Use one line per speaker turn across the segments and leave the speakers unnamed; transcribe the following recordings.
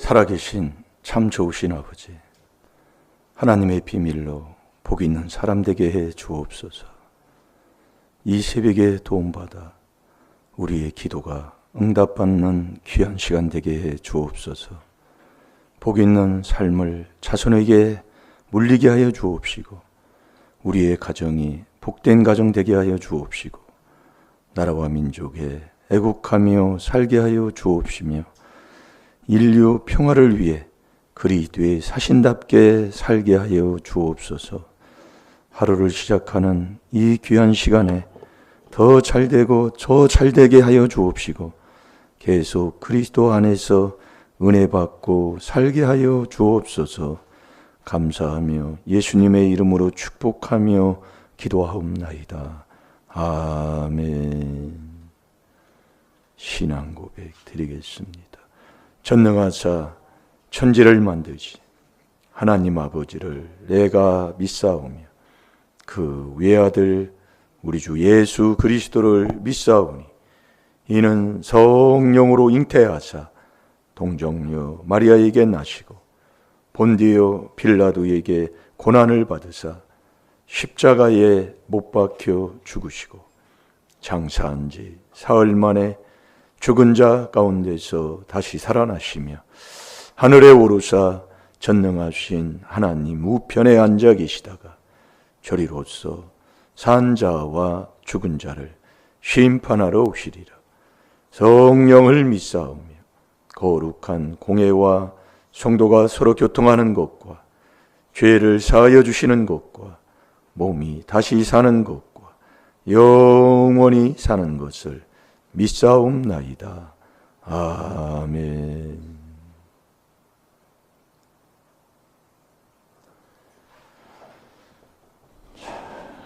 살아계신 참 좋으신 아버지, 하나님의 비밀로 복 있는 사람 되게 해 주옵소서. 이 새벽에 도움받아 우리의 기도가 응답받는 귀한 시간 되게 해 주옵소서. 복 있는 삶을 자손에게 물리게 하여 주옵시고, 우리의 가정이 복된 가정 되게 하여 주옵시고, 나라와 민족에 애국하며 살게 하여 주옵시며, 인류 평화를 위해 그리스도의 사신답게 살게 하여 주옵소서. 하루를 시작하는 이 귀한 시간에 더 잘되고 더 잘되게 하여 주옵시고, 계속 그리스도 안에서 은혜 받고 살게 하여 주옵소서. 감사하며 예수님의 이름으로 축복하며 기도하옵나이다. 아멘. 신앙 고백 드리겠습니다. 전능하사 천지를 만드시 하나님 아버지를 내가 믿사오며 그 외아들 우리 주 예수 그리스도를 믿사오니 이는 성령으로 잉태하사 동정녀 마리아에게 나시고 본디오 빌라도에게 고난을 받으사 십자가에 못 박혀 죽으시고 장사한 지 사흘 만에 죽은 자 가운데서 다시 살아나시며 하늘에 오르사 전능하신 하나님 우편에 앉아 계시다가 저리로서 산 자와 죽은 자를 심판하러 오시리라. 성령을 믿사오며 거룩한 공회와 성도가 서로 교통하는 것과 죄를 사하여 주시는 것과 몸이 다시 사는 것과 영원히 사는 것을 믿사옵나이다. 아멘.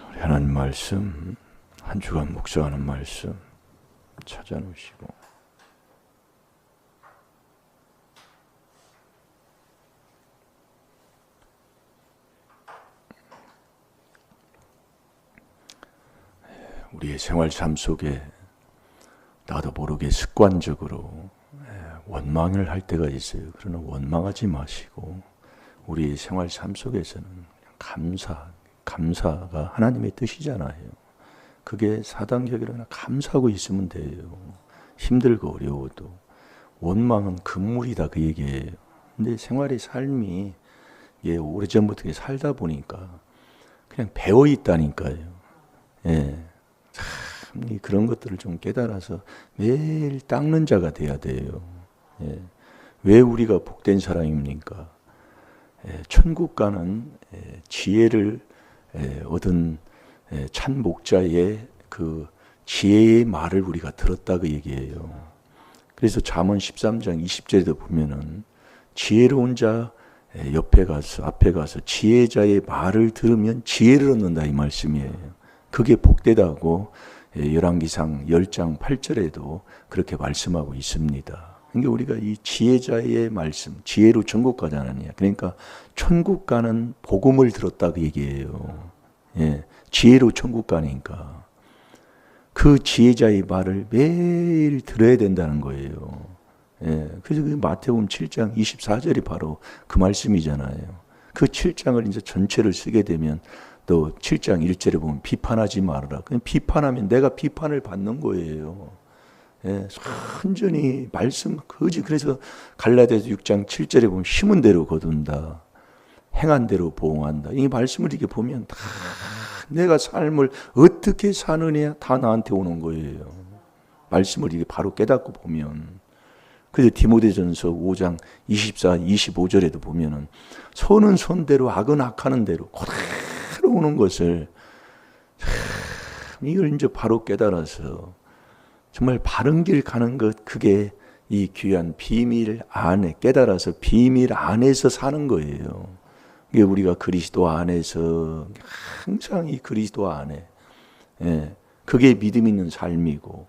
우리 하나님 말씀, 한 주간 묵상하는 말씀 찾아놓으시고, 우리의 생활 삶 속에 나도 모르게 습관적으로 원망을 할 때가 있어요. 그러나 원망하지 마시고 우리의 생활 삶 속에서는 감사가 하나님의 뜻이잖아요. 그게 사단격이라 감사하고 있으면 돼요. 힘들고 어려워도. 원망은 금물이다 그 얘기예요. 근데 생활의 삶이 오래전부터 살다 보니까 그냥 배어 있다니까요. 참 그런 것들을 좀 깨달아서 매일 닦는 자가 돼야 돼요. 왜 우리가 복된 사람입니까? 천국 가는 지혜를 얻은 참 목자의 그 지혜의 말을 우리가 들었다 그 얘기예요. 그래서 잠언 13장 20절에도 보면은 지혜로운 자 앞에 가서 지혜자의 말을 들으면 지혜를 얻는다 이 말씀이에요. 그게 복되다고 열왕기상 10장 8절에도 그렇게 말씀하고 있습니다. 그러니까 우리가 이 지혜자의 말씀, 지혜로 천국 가잖아요. 그러니까 천국 가는 복음을 들었다 그 얘기예요. 지혜로 천국 가니까 그 지혜자의 말을 매일 들어야 된다는 거예요. 그래서 그 마태복음 7장 24절이 바로 그 말씀이잖아요. 그 7장을 이제 전체를 쓰게 되면 또 7장 1절에 보면 비판하지 말아라. 그냥 비판하면 내가 비판을 받는 거예요. 순전히 말씀 거지. 그래서 갈라디아서 6장 7절에 보면 심은 대로 거둔다. 행한 대로 보응한다. 이 말씀을 이렇게 보면 다 내가 삶을 어떻게 사느냐 다 나한테 오는 거예요. 말씀을 이게 바로 깨닫고 보면. 그래서 디모데전서 5장 24, 25절에도 보면은 선은 선대로 악은 악하는 대로 그대로 오는 것을 이걸 이제 바로 깨달아서 정말 바른 길 가는 것, 그게 이 귀한 비밀 안에 깨달아서 비밀 안에서 사는 거예요. 이게 우리가 그리스도 안에서 항상 이 그리스도 안에 그게 믿음 있는 삶이고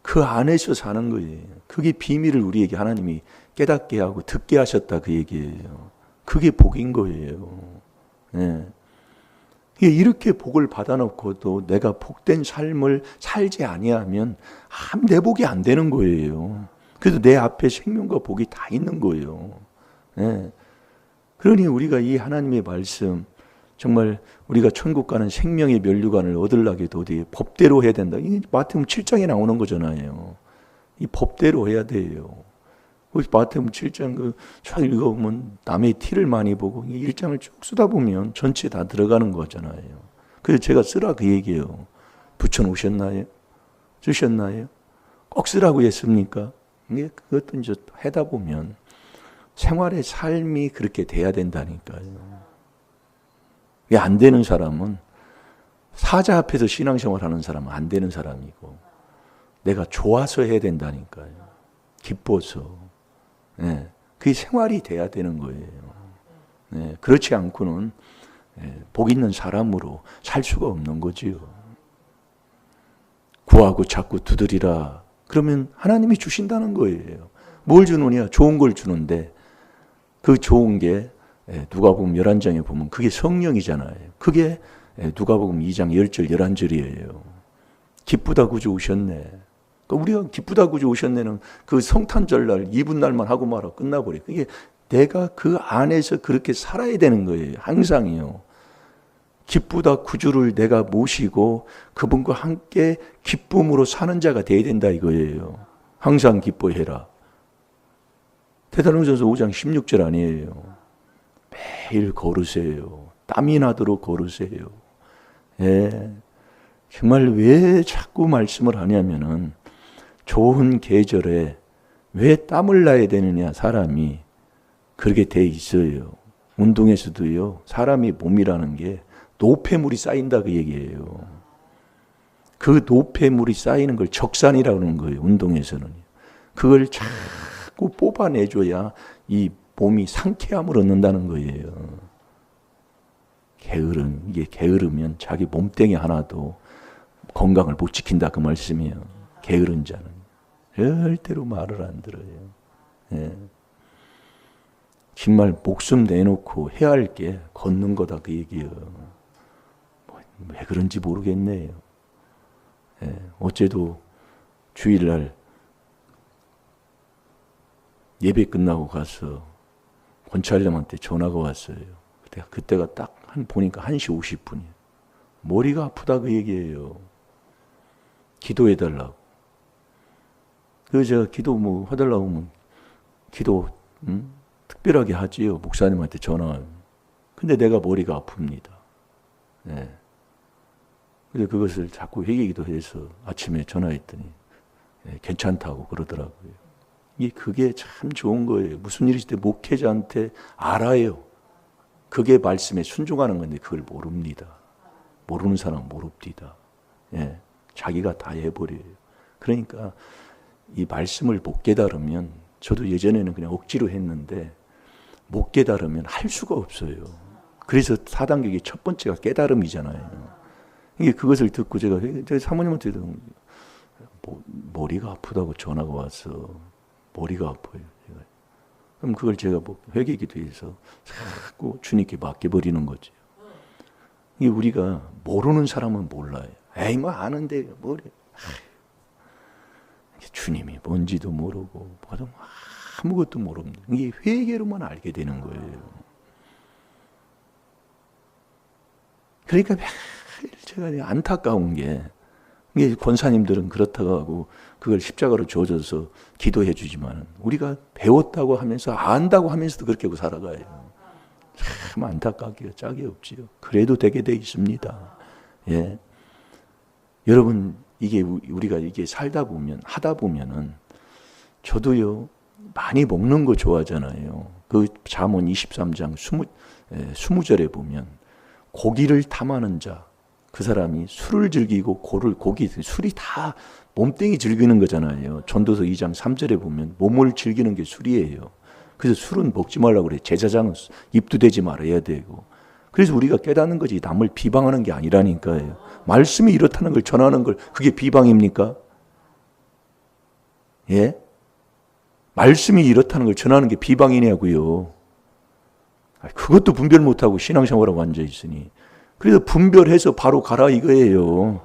그 안에서 사는 거예요. 그게 비밀을 우리에게 하나님이 깨닫게 하고 듣게 하셨다 그 얘기예요. 그게 복인 거예요. 이렇게 복을 받아놓고도 내가 복된 삶을 살지 아니하면 내 복이 안 되는 거예요. 그래도 내 앞에 생명과 복이 다 있는 거예요. 예. 그러니 우리가 이 하나님의 말씀, 정말 우리가 천국 가는 생명의 면류관을 얻으려고 어디 법대로 해야 된다. 이 마태복음 7장에 나오는 거잖아요. 이 법대로 해야 돼요. 마태복음 7장 쫙 읽어보면 남의 티를 많이 보고 1장을 쭉 쓰다 보면 전체 다 들어가는 거잖아요. 그래서 제가 쓰라 그 얘기예요. 붙여놓으셨나요? 쓰셨나요? 꼭 쓰라고 했습니까? 그것도 이제 하다 보면 생활의 삶이 그렇게 돼야 된다니까요. 이게 안 되는 사람은 사자 앞에서 신앙생활 하는 사람은 안 되는 사람이고 내가 좋아서 해야 된다니까요. 기뻐서. 네, 그게 생활이 돼야 되는 거예요. 네, 그렇지 않고는 복 있는 사람으로 살 수가 없는 거지요. 구하고 자꾸 두드리라. 그러면 하나님이 주신다는 거예요. 뭘 주느냐? 좋은 걸 주는데 그 좋은 게 누가복음 11장에 보면 그게 성령이잖아요. 그게 누가복음 2장 10절 11절이에요. 기쁘다 구주 오셨네. 우리가 기쁘다 구주 오셨네는 그 성탄절날 이분날만 하고 말아 끝나버려요. 그게 내가 그 안에서 그렇게 살아야 되는 거예요. 항상이요. 기쁘다 구주를 내가 모시고 그분과 함께 기쁨으로 사는 자가 돼야 된다 이거예요. 항상 기뻐해라. 데살로니가전서 5장 16절 아니에요. 매일 걸으세요. 땀이 나도록 걸으세요. 예. 정말 왜 자꾸 말씀을 하냐면은 좋은 계절에 왜 땀을 나야 되느냐 사람이 그렇게 돼 있어요. 운동에서도요. 사람이 몸이라는 게 노폐물이 쌓인다 그 얘기예요. 그 노폐물이 쌓이는 걸 적산이라고 하는 거예요. 운동에서는. 그걸 자꾸 뽑아내줘야 이 몸이 상쾌함을 얻는다는 거예요. 게으름, 이게 게으르면 자기 몸뚱이 하나도 건강을 못 지킨다 그 말씀이에요. 게으른 자는 절대로 말을 안 들어요. 예. 정말 목숨 내놓고 해야 할 게 걷는 거다 그 얘기예요. 왜 그런지 모르겠네요. 예. 어제도 주일날 예배 끝나고 가서 권찰님한테 전화가 왔어요. 그때가 딱 보니까 1시 50분이에요. 머리가 아프다 그 얘기예요. 기도해달라고. 그래서 제가 기도 해달라고 하면 기도 특별하게 하지요. 목사님한테 전화. 근데 내가 머리가 아픕니다. 네. 그래서 그것을 자꾸 회개기도 해서 아침에 전화했더니 괜찮다고 그러더라고요. 그게 참 좋은 거예요. 무슨 일이 있을 때 목회자한테 알아요. 그게 말씀에 순종하는 건데 그걸 모릅니다. 모르는 사람은 모릅니다. 예, 자기가 다 해버려요. 그러니까 이 말씀을 못 깨달으면 저도 예전에는 그냥 억지로 했는데 못 깨달으면 할 수가 없어요. 그래서 4단계의 첫 번째가 깨달음이잖아요. 이게 그것을 듣고 제가 사모님한테 머리가 아프다고 전화가 와서 머리가 아파요. 제가. 그럼 그걸 제가 회개기도해서 자꾸 주님께 맡겨버리는 거죠. 이게 우리가 모르는 사람은 몰라요. 에이 뭐 아는데 뭐래. 주님이 뭔지도 모르고 아무것도 모릅니다. 이게 회개로만 알게 되는 거예요. 그러니까 매일 제가 안타까운 게 이게 권사님들은 그렇다고 하고 그걸 십자가로 조져서 기도해 주지만 우리가 배웠다고 하면서 안다고 하면서도 그렇게 하고 살아가요. 참 안타깝기가 짝이 없지요. 그래도 되게 돼 있습니다. 예. 여러분 이게 우리가 이게 살다 보면 하다 보면은 저도요 많이 먹는 거 좋아하잖아요. 그 잠언 23장 20절에 보면 고기를 탐하는 자 그 사람이 술을 즐기고 술이 다 몸뚱이 즐기는 거잖아요. 전도서 2장 3절에 보면 몸을 즐기는 게 술이에요. 그래서 술은 먹지 말라고 그래. 제사장은 입도 대지 말아야 되고. 그래서 우리가 깨닫는 거지 남을 비방하는 게 아니라니까요. 말씀이 이렇다는 걸 전하는 걸 그게 비방입니까? 예? 말씀이 이렇다는 걸 전하는 게 비방이냐고요. 그것도 분별 못하고 신앙생활하고 앉아있으니. 그래서 분별해서 바로 가라 이거예요.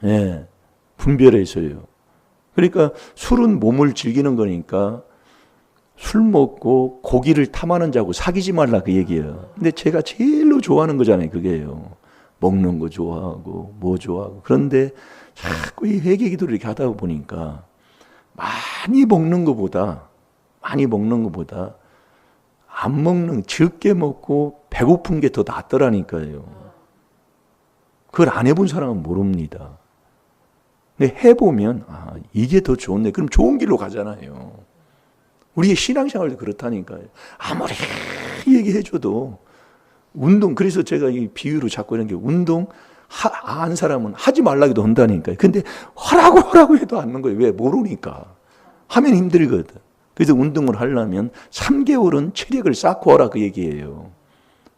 예, 분별해서요. 그러니까 술은 몸을 즐기는 거니까 술 먹고 고기를 탐하는 자고 사귀지 말라 그 얘기예요. 근데 제가 제일로 좋아하는 거잖아요. 그게요. 먹는 거 좋아하고 뭐 좋아하고. 그런데 자꾸 이 회개 기도를 이렇게 하다 보니까 많이 먹는 것보다 안 먹는, 적게 먹고 배고픈 게 더 낫더라니까요. 그걸 안 해본 사람은 모릅니다. 근데 해보면 이게 더 좋네. 그럼 좋은 길로 가잖아요. 우리의 신앙생활도 그렇다니까요. 아무리 얘기해줘도 운동, 그래서 제가 이 비유로 자꾸 이런 게 운동 안 사람은 하지 말라기도 한다니까요. 근데 하라고 해도 안 하는 거예요. 왜? 모르니까. 하면 힘들거든. 그래서 운동을 하려면 3개월은 체력을 쌓고 하라 그 얘기예요.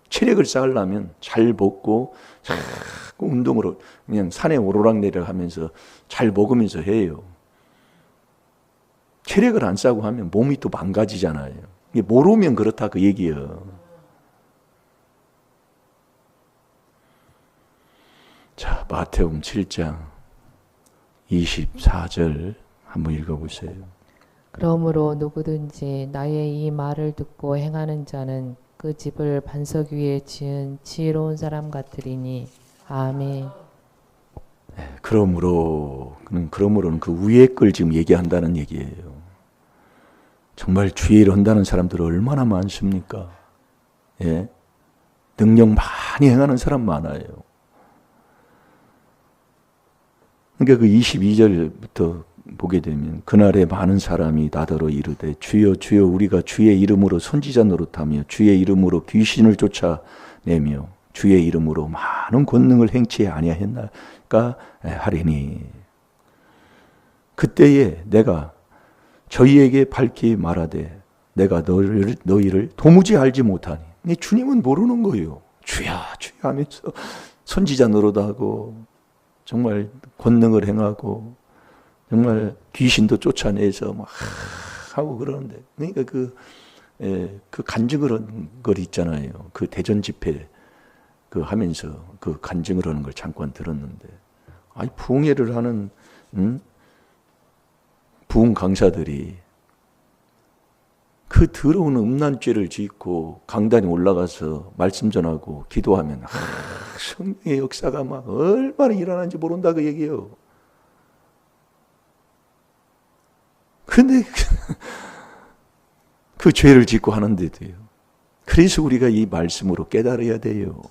체력을 쌓으려면 잘 먹고 자꾸 운동으로 그냥 산에 오르락내리락 하면서 잘 먹으면서 해요. 체력을 안 쌓고 하면 몸이 또 망가지잖아요. 이게 모르면 그렇다 그 얘기예요. 자, 마태복음 7장 24절 한번 읽어보세요.
그러므로 누구든지 나의 이 말을 듣고 행하는 자는 그 집을 반석 위에 지은 지혜로운 사람 같으리니. 아멘.
그러므로는 그 위에 걸 지금 얘기한다는 얘기예요. 정말 주의를 한다는 사람들 얼마나 많습니까? 예? 능력 많이 행하는 사람 많아요. 그러니까 그 22절부터 보게 되면 그날에 많은 사람이 나더러 이르되 주여 주여 우리가 주의 이름으로 선지자 노릇하며 주의 이름으로 귀신을 쫓아내며 주의 이름으로 많은 권능을 행치 아니하였나까 하리니. 그때에 내가 저희에게 밝히 말하되 내가 너희를 도무지 알지 못하니. 주님은 모르는 거예요. 주여 주여 하면서 선지자 노릇하고 정말 권능을 행하고 정말 귀신도 쫓아내서 막 하고 그러는데, 그러니까 그 간증을 하는 걸 있잖아요. 그 대전 집회 그 하면서 그 간증을 하는 걸 잠깐 들었는데, 부흥회를 하는 부흥 강사들이 그 더러운 음란죄를 짓고 강단에 올라가서 말씀 전하고 기도하면 성령의 역사가 막 얼마나 일어나는지 모른다 그 얘기예요. 근데 그 죄를 짓고 하는데도요. 그래서 우리가 이 말씀으로 깨달아야 돼요.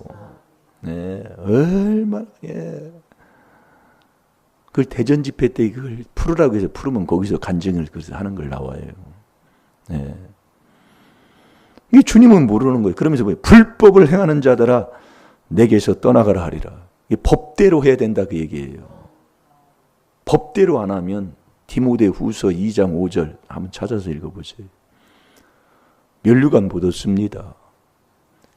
네, 얼마나, 그걸 대전 집회 때 그걸 풀으라고 해서 풀으면 거기서 간증을 하는 걸 나와요. 네. 이 주님은 모르는 거예요. 그러면서 뭐예요? 불법을 행하는 자들아 내게서 떠나가라 하리라. 이 법대로 해야 된다 그 얘기예요. 법대로 안 하면 디모데후서 2장 5절 한번 찾아서 읽어보세요. 면류관 못 얻습니다.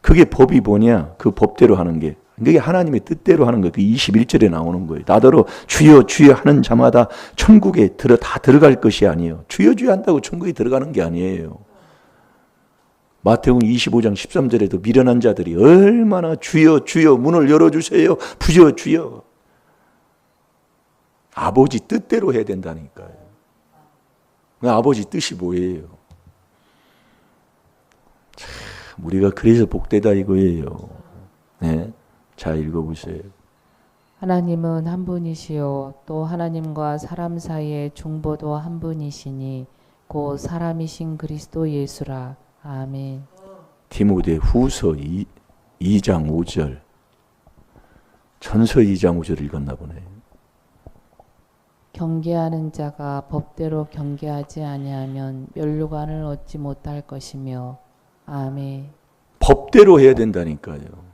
그게 법이 뭐냐? 그 법대로 하는 게. 그게 하나님의 뜻대로 하는 거예요. 그 21절에 나오는 거예요. 나더러 주여 주여 하는 자마다 천국에 다 들어갈 것이 아니에요. 주여 주여 한다고 천국에 들어가는 게 아니에요. 마태복음 25장 13절에도 미련한 자들이 얼마나 주여 주여 문을 열어주세요. 부여 주여. 아버지 뜻대로 해야 된다니까요. 아버지 뜻이 뭐예요? 참, 우리가 그래서 복되다 이거예요. 네, 자 읽어보세요.
하나님은 한 분이시요 또 하나님과 사람 사이의 중보도 한 분이시니 곧 사람이신 그리스도 예수라. 아멘.
디모데후서 2장 5절 전서 2장 5절 읽었나 보네.
경계하는 자가 법대로 경계하지 아니하면 면류관을 얻지 못할 것이며. 아멘.
법대로 해야 된다니까요.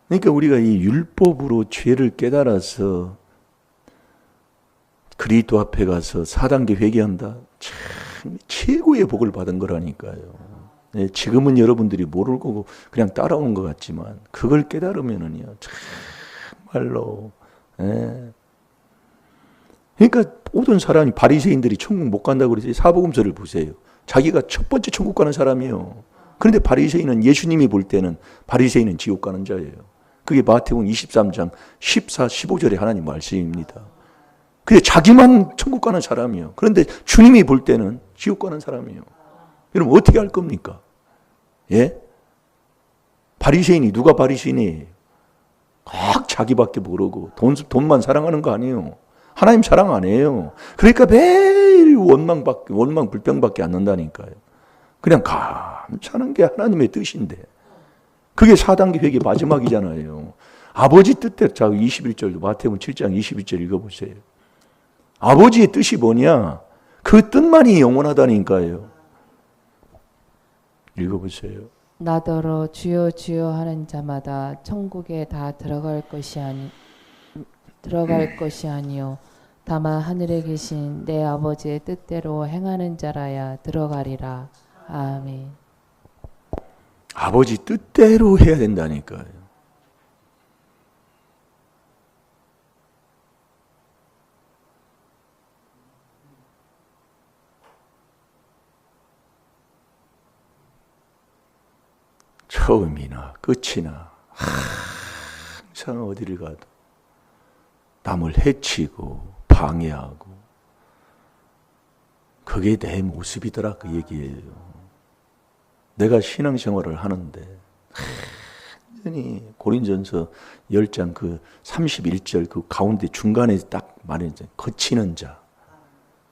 그러니까 우리가 이 율법으로 죄를 깨달아서 그리스도 앞에 가서 4단계 회개한다. 참 최고의 복을 받은 거라니까요. 네, 지금은 여러분들이 모르고 그냥 따라오는 것 같지만 그걸 깨달으면은요 정말로. 네. 그러니까 모든 사람이 바리새인들이 천국 못 간다고 그러지. 사복음서를 보세요. 자기가 첫 번째 천국 가는 사람이에요. 그런데 바리새인은 예수님이 볼 때는 바리새인은 지옥 가는 자예요. 그게 마태복음 23장 14, 15절의 하나님 말씀입니다. 그래 자기만 천국 가는 사람이요. 그런데 주님이 볼 때는 지옥 가는 사람이요. 여러분 어떻게 할 겁니까? 예? 바리새인이 누가 바리새인이에요? 꼭 자기밖에 모르고 돈만 사랑하는 거 아니에요. 하나님 사랑 안 해요. 그러니까 매일 원망 불평밖에 안 난다니까요. 그냥 감사하는 게 하나님의 뜻인데. 그게 4단계 회개 마지막이잖아요. 아버지 뜻대로, 자 21절 마태복음 7장 21절 읽어보세요. 아버지의 뜻이 뭐냐? 그 뜻만이 영원하다니까요. 읽어보세요.
나더러 주여 주여 하는 자마다 천국에 다 들어갈 것이 아니요 다만 하늘에 계신 내 아버지의 뜻대로 행하는 자라야 들어가리라. 아멘.
아버지 뜻대로 해야 된다니까요. 처음이나 끝이나 항상 어디를 가도 남을 해치고 방해하고 그게 내 모습이더라 그 얘기예요. 내가 신앙생활을 하는데 완전히 고린전서 10장 그 31절 그 가운데 중간에 딱 말했잖아요. 거치는 자.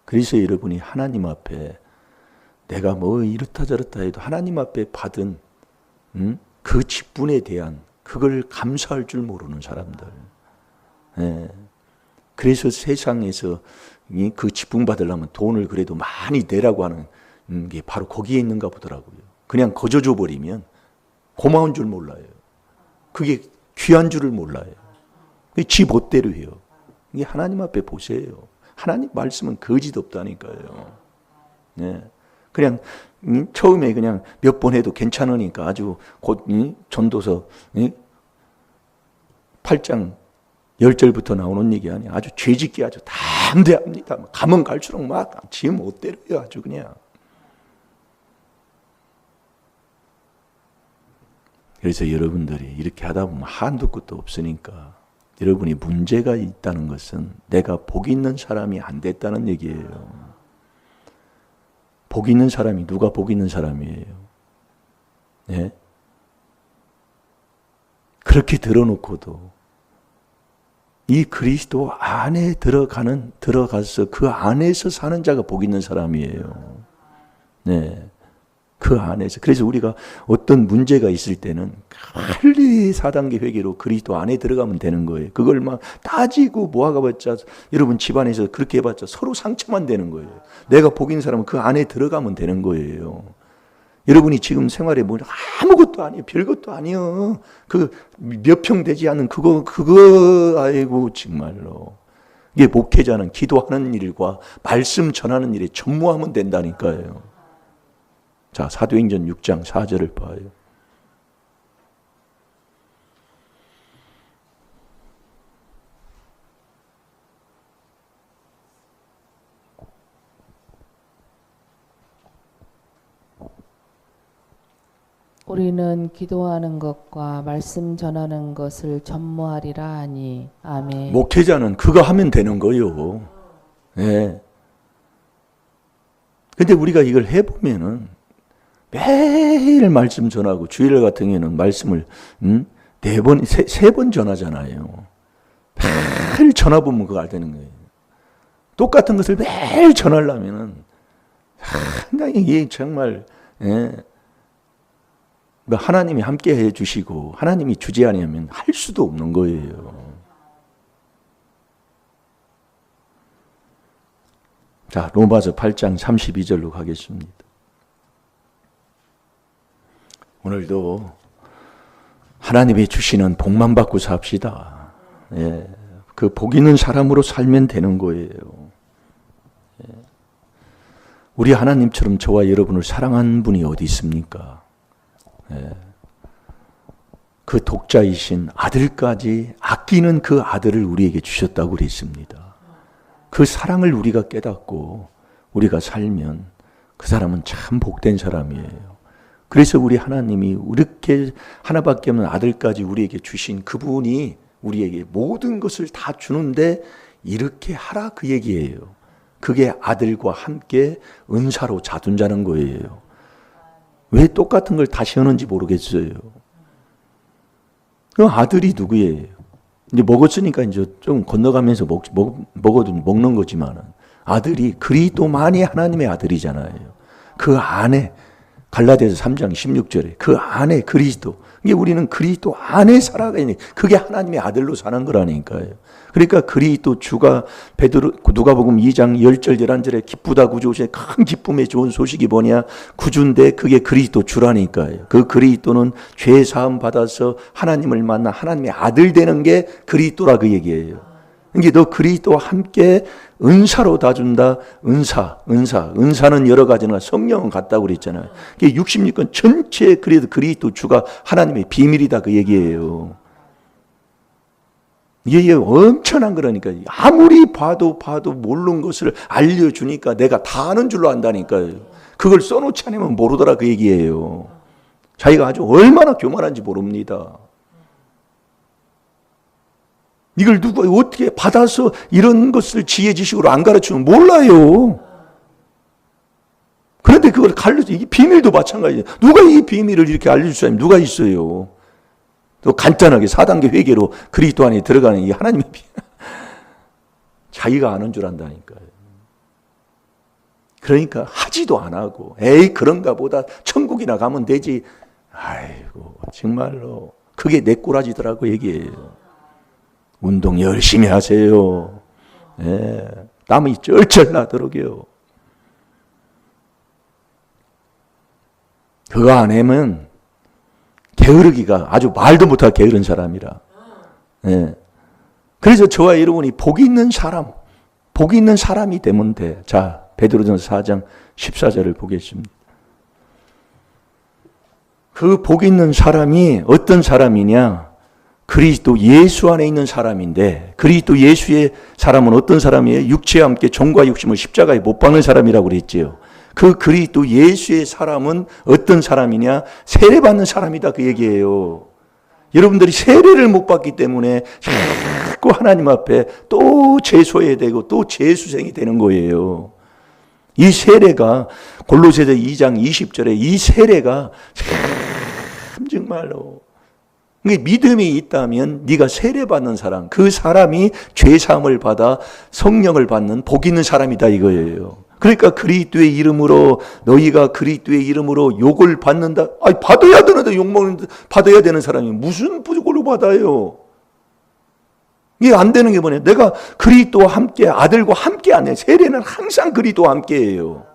그래서 여러분이 하나님 앞에 내가 뭐 이렇다 저렇다 해도 하나님 앞에 받은 그 직분에 대한 그걸 감사할 줄 모르는 사람들. 예. 그래서 세상에서 그 직분 받으려면 돈을 그래도 많이 내라고 하는 게 바로 거기에 있는가 보더라고요. 그냥 거저줘 버리면 고마운 줄 몰라요. 그게 귀한 줄을 몰라요. 지 멋대로 해요. 이게 하나님 앞에 보세요. 하나님 말씀은 거짓 없다니까요. 예. 그냥 처음에 그냥 몇 번 해도 괜찮으니까 아주 곧 전도서 8장 10절부터 나오는 얘기 아니야. 아주 죄짓기 아주 담대합니다. 가면 갈수록 막 지 멋대로요. 아주 그냥. 그래서 여러분들이 이렇게 하다 보면 한도 끝도 없으니까 여러분이 문제가 있다는 것은 내가 복 있는 사람이 안 됐다는 얘기예요. 복 있는 사람이 누가 복 있는 사람이에요? 예? 그렇게 들어놓고도 이 그리스도 안에 들어가서 그 안에서 사는 자가 복 있는 사람이에요. 네. 그 안에서. 그래서 우리가 어떤 문제가 있을 때는 빨리 4단계 회개로 그리스도 안에 들어가면 되는 거예요. 그걸 막 따지고 모아가봤자 여러분 집안에서 그렇게 해봤자 서로 상처만 되는 거예요. 내가 복 있는 사람은 그 안에 들어가면 되는 거예요. 여러분이 지금 생활에 뭐 아무것도 아니에요. 별것도 아니에요. 그 몇 평 되지 않는 그거 아이고 정말로. 이게 목회자는 기도하는 일과 말씀 전하는 일에 전무하면 된다니까요. 자, 사도행전 6장 4절을 봐요.
우리는 기도하는 것과 말씀 전하는 것을 전무하리라 하니. 아멘.
목회자는 그거 하면 되는 거예요. 예. 근데 우리가 이걸 해보면은 매일 말씀 전하고 주일 같은 경우에는 말씀을 세 번 전하잖아요. 매일 전화 보면 그거 알 되는 거예요. 똑같은 것을 매일 전하려면은 상당히 이게 정말 하나님이 함께 해주시고 하나님이 주지 아니하면 할 수도 없는 거예요. 자, 로마서 8장 32절로 가겠습니다. 오늘도 하나님이 주시는 복만 받고 삽시다. 예, 그 복 있는 사람으로 살면 되는 거예요. 예. 우리 하나님처럼 저와 여러분을 사랑한 분이 어디 있습니까? 예. 그 독자이신 아들까지 아끼는 그 아들을 우리에게 주셨다고 그랬습니다. 그 사랑을 우리가 깨닫고 우리가 살면 그 사람은 참 복된 사람이에요. 그래서 우리 하나님이 이렇게 하나밖에 없는 아들까지 우리에게 주신 그분이 우리에게 모든 것을 다 주는데 이렇게 하라 그 얘기예요. 그게 아들과 함께 은사로 자둔자는 거예요. 왜 똑같은 걸 다시 하는지 모르겠어요. 그 아들이 누구예요? 이제 먹었으니까 이제 좀 건너가면서 먹어도 먹는 거지만 아들이 그리스도만이 하나님의 아들이잖아요. 그 안에 갈라디아서 3장 16절에 그 안에 그리스도. 이게 우리는 그리스도 안에 살아가니 그게 하나님의 아들로 사는 거라니까요. 그러니까 그리스도 주가 베드로 누가복음 2장 10절 11절에 기쁘다고 좋으신 큰 기쁨의 좋은 소식이 뭐냐? 구주인데 그게 그리스도 주라니까요. 그 그리스도는 죄 사함 받아서 하나님을 만나 하나님의 아들 되는 게 그리스도라 그 얘기예요. 이게 너 그리스도와 함께 은사로 다 준다. 은사는 여러 가지나 성령은 같다고 그랬잖아요. 이게 66권 전체 그래도 그리스도 주가 하나님의 비밀이다 그 얘기예요. 이게 엄청난 거라니까요. 아무리 봐도 모르는 것을 알려주니까 내가 다 아는 줄로 안다니까요. 그걸 써놓지 않으면 모르더라 그 얘기예요. 자기가 아주 얼마나 교만한지 모릅니다. 이걸 누가 어떻게 받아서 이런 것을 지혜 지식으로 안 가르치면 몰라요. 그런데 그걸 가르쳐, 이게 비밀도 마찬가지예요. 누가 이 비밀을 이렇게 알려줄 사람이 누가 있어요? 또 간단하게 4단계 회개로 그리스도 안에 들어가는 이 하나님의 비밀. 자기가 아는 줄 안다니까요. 그러니까 하지도 안 하고, 에이, 그런가 보다 천국이나 가면 되지. 아이고, 정말로. 그게 내 꼬라지더라고, 얘기해요. 운동 열심히 하세요. 예, 땀이 쩔쩔 나도록요. 그거 안 하면 게으르기가 아주 말도 못할 게으른 사람이라. 예. 그래서 저와 여러분이 복이 있는 사람이 되면 돼. 자, 베드로전서 4장 14절을 보겠습니다. 그 복 있는 사람이 어떤 사람이냐? 그리스도 예수 안에 있는 사람인데, 그리스도 예수의 사람은 어떤 사람이에요? 육체와 함께 종과 육심을 십자가에 못 박는 사람이라고 그랬지요. 그 그리스도 예수의 사람은 어떤 사람이냐? 세례받는 사람이다 그 얘기예요. 여러분들이 세례를 못 받기 때문에 자꾸 하나님 앞에 또 재소해야 되고 또 재수생이 되는 거예요. 이 세례가 골로새서 2장 20절에 이 세례가 참 정말로 믿음이 있다면 네가 세례받는 사람, 그 사람이 죄사함을 받아 성령을 받는 복 있는 사람이다 이거예요. 그러니까 그리스도의 이름으로 너희가 그리스도의 이름으로 욕을 받는다. 아니 받아야 되는데 욕먹는 받아야 되는 사람이 무슨 부족으로 받아요? 이게 안 되는 게 뭐냐? 내가 그리스도와 함께 아들과 함께 안 해. 세례는 항상 그리스도와 함께예요.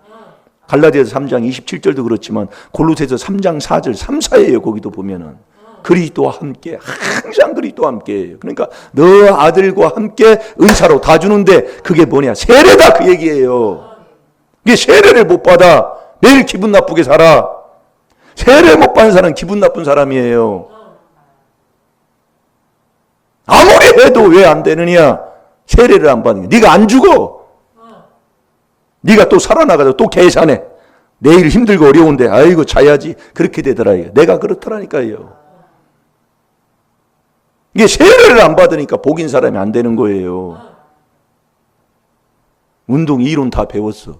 갈라디아서 3장 27절도 그렇지만 골로새서 3장 4절 3, 4예요. 거기도 보면은 그리스도와 함께 항상 그리스도와 함께예요. 그러니까 너 아들과 함께 은사로 다 주는데 그게 뭐냐? 세례다 그 얘기예요. 이게 세례를 못 받아 매일 기분 나쁘게 살아. 세례 못 받는 사람은 기분 나쁜 사람이에요. 아무리 해도 왜 안 되느냐? 세례를 안 받는 게. 네가 안 죽어. 네가 또 살아나가서 또 계산해. 내일 힘들고 어려운데 아이고 자야지. 그렇게 되더라. 내가 그렇더라니까요. 이게 세례를 안 받으니까 복인 사람이 안 되는 거예요. 운동 이론 다 배웠어.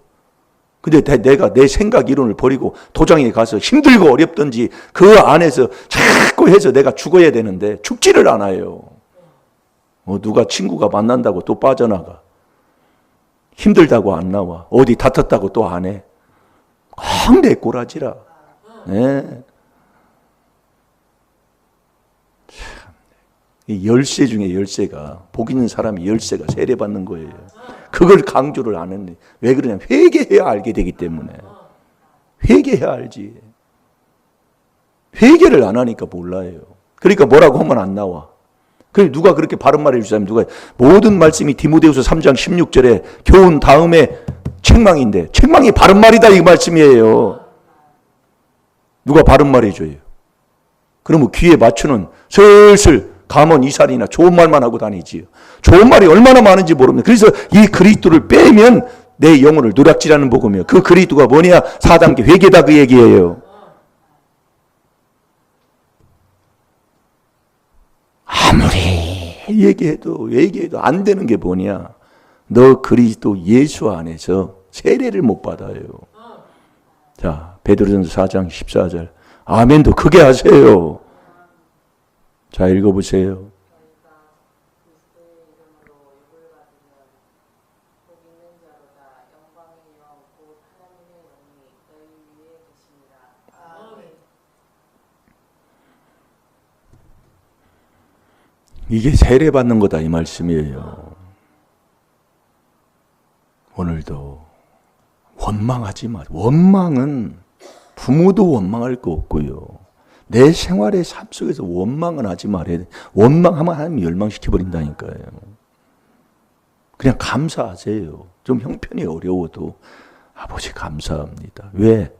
근데 내가 내 생각 이론을 버리고 도장에 가서 힘들고 어렵든지 그 안에서 자꾸 해서 내가 죽어야 되는데 죽지를 않아요. 누가 친구가 만난다고 또 빠져나가. 힘들다고 안 나와. 어디 다퉜다고 또 안 해. 꼭 내 꼬라지라. 네. 이 열쇠 중에 열쇠가, 복 있는 사람이 열쇠가 세례받는 거예요. 그걸 강조를 안 했네. 왜 그러냐면 회개해야 알게 되기 때문에. 회개해야 알지. 회개를 안 하니까 몰라요. 그러니까 뭐라고 하면 안 나와. 그래 누가 그렇게 바른 말을 해주자면 누가 모든 말씀이 디모데후서 3장 16절에 교훈 다음에 책망인데 책망이 바른 말이다 이 말씀이에요. 누가 바른 말 해줘요. 그러면 귀에 맞추는 슬슬 감언 이살이나 좋은 말만 하고 다니지요. 좋은 말이 얼마나 많은지 모릅니다. 그래서 이 그리스도를 빼면 내 영혼을 누락질하는 복음이에요. 그 그리스도가 뭐냐? 4단계 회개다 그 얘기예요. 아무리 얘기해도 안 되는 게 뭐냐? 너 그리스도 예수 안에서 세례를 못 받아요. 자, 베드로전서 4장 14절. 아멘도 크게 하세요. 자, 읽어보세요. 이게 세례 받는 거다 이 말씀이에요. 오늘도 원망하지 마. 원망은 부모도 원망할 거 없고요. 내 생활의 삶 속에서 원망은 하지 말아야 돼. 원망하면 하나님이 멸망시켜버린다니까요. 그냥 감사하세요. 좀 형편이 어려워도 아버지 감사합니다. 왜?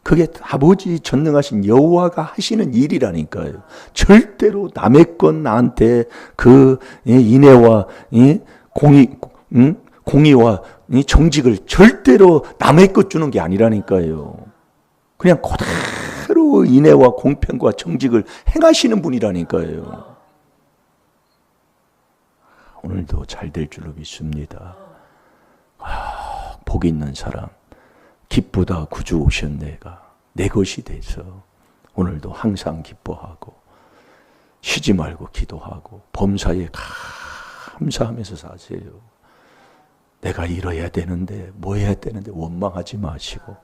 그게 아버지 전능하신 여호와가 하시는 일이라니까요. 절대로 남의 것 나한테 그 인애와 공의와 정직을 절대로 남의 것 주는 게 아니라니까요. 그냥 그대로 인애와 공평과 정직을 행하시는 분이라니까요. 오늘도 잘 될 줄로 믿습니다. 복 있는 사람. 기쁘다 구주 오셨네가 내 것이 돼서 오늘도 항상 기뻐하고 쉬지 말고 기도하고 범사에 감사하면서 사세요. 내가 이뤄야 되는데 뭐 해야 되는데 원망하지 마시고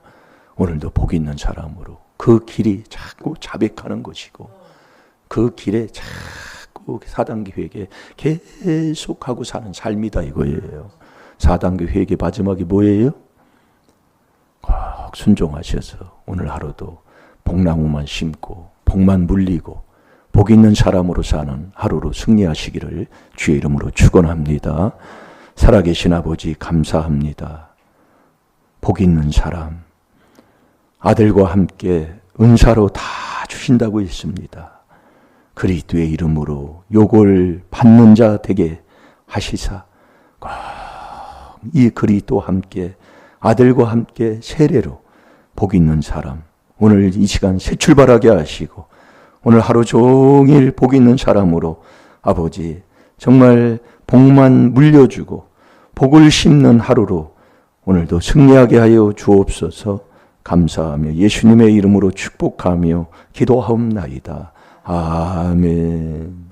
오늘도 복 있는 사람으로 그 길이 자꾸 자백하는 것이고 그 길에 자꾸 4단계 회개 계속하고 사는 삶이다 이거예요. 4단계 회개 마지막이 뭐예요? 꼭 순종하셔서 오늘 하루도 복나무만 심고 복만 물리고 복 있는 사람으로 사는 하루로 승리하시기를 주의 이름으로 축원합니다. 살아계신 아버지 감사합니다. 복 있는 사람 아들과 함께 은사로 다 주신다고 했습니다. 그리스도의 이름으로 요걸 받는 자 되게 하시사 이 그리스도와 함께 아들과 함께 세례로 복 있는 사람 오늘 이 시간 새 출발하게 하시고 오늘 하루 종일 복 있는 사람으로 아버지 정말 복만 물려주고 복을 심는 하루로 오늘도 승리하게 하여 주옵소서. 감사하며 예수님의 이름으로 축복하며 기도하옵나이다. 아멘.